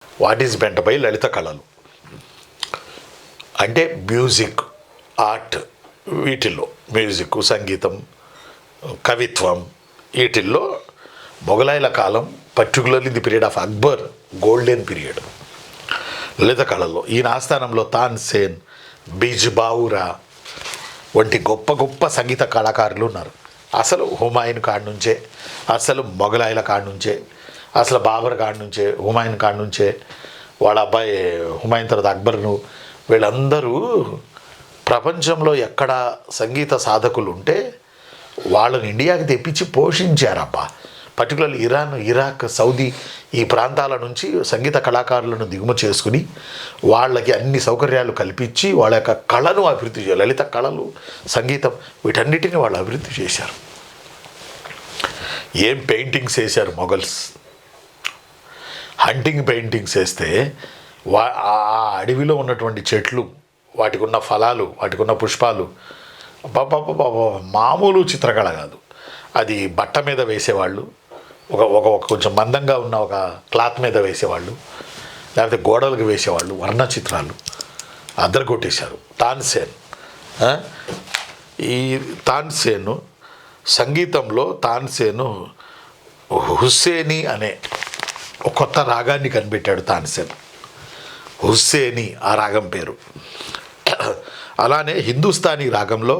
What is meant by లలిత కళలు అంటే మ్యూజిక్, ఆర్ట్, వీటిల్లో మ్యూజిక్, సంగీతం, కవిత్వం, వీటిల్లో మొఘలాయుల కాలం, particularly the period of Akbar golden period లలిత కళల్లో. ఈయన ఆస్థానంలో తాన్సేన్, బిజ్బావురా వంటి గొప్ప గొప్ప సంగీత కళాకారులు ఉన్నారు. అసలు హుమాయూన్ కాడి నుంచే, అసలు మొఘలాయుల కాడి నుంచే, అసలు బాబర్ కాడి నుంచే, హుమాయూన్ కాడి నుంచే, వాళ్ళ అబ్బాయి హుమాయూన్ తర్వాత అక్బర్ను, వీళ్ళందరూ ప్రపంచంలో ఎక్కడ సంగీత సాధకులు ఉంటే వాళ్ళని ఇండియాకి తెప్పించి పోషించారబ్బా. పర్టికులర్లీ ఇరాన్, ఇరాక్, సౌదీ ఈ ప్రాంతాల నుంచి సంగీత కళాకారులను దిగుమతి చేసుకుని వాళ్ళకి అన్ని సౌకర్యాలు కల్పించి వాళ్ళ యొక్క కళను అభివృద్ధి చేయాలి. లలిత కళలు, సంగీతం, వీటన్నిటిని వాళ్ళు అభివృద్ధి చేశారు. ఏం పెయింటింగ్స్ వేశారు మొఘల్స్. హంటింగ్ పెయింటింగ్స్ వేస్తే ఆ అడవిలో ఉన్నటువంటి చెట్లు, వాటికి ఉన్న ఫలాలు, వాటికి ఉన్న పుష్పాలు, మామూలు చిత్రకళ కాదు. అది బట్ట మీద వేసేవాళ్ళు, ఒక కొంచెం మందంగా ఉన్న ఒక క్లాత్ మీద వేసేవాళ్ళు, లేకపోతే గోడలకు వేసేవాళ్ళు, వర్ణ చిత్రాలు అద్దరగొట్టేశారు. తాన్సేన్, ఈ తాన్సేను సంగీతంలో తాన్సేను హుస్సేనీ అనే ఒక కొత్త రాగాన్ని కనిపెట్టాడు. తాన్సేన్ హుస్సేనీ ఆ రాగం పేరు. అలానే హిందుస్థానీ రాగంలో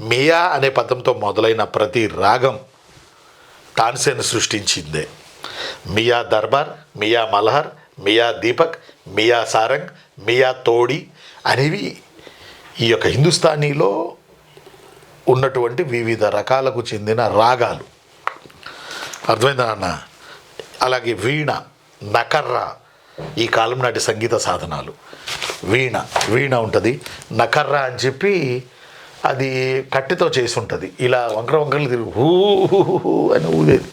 మియా అనే పదంతో మొదలైన ప్రతి రాగం తాన్సేన్ సృష్టించిందే. మియా దర్బార్, మియా మల్హర్, మియా దీపక్, మియా సారంగ్, మియా తోడి అనేవి ఈ యొక్క హిందుస్థానీలో ఉన్నటువంటి వివిధ రకాలకు చెందిన రాగాలు. అర్థమైందా అన్న? అలాగే వీణ, నకర్రా ఈ కాలం నాటి సంగీత సాధనాలు. వీణ ఉంటుంది. నకర్రా అని చెప్పి అది కట్టెతో చేసి ఉంటుంది. ఇలా వంకర వంకరలు తిరిగి హూ అని ఊదేది.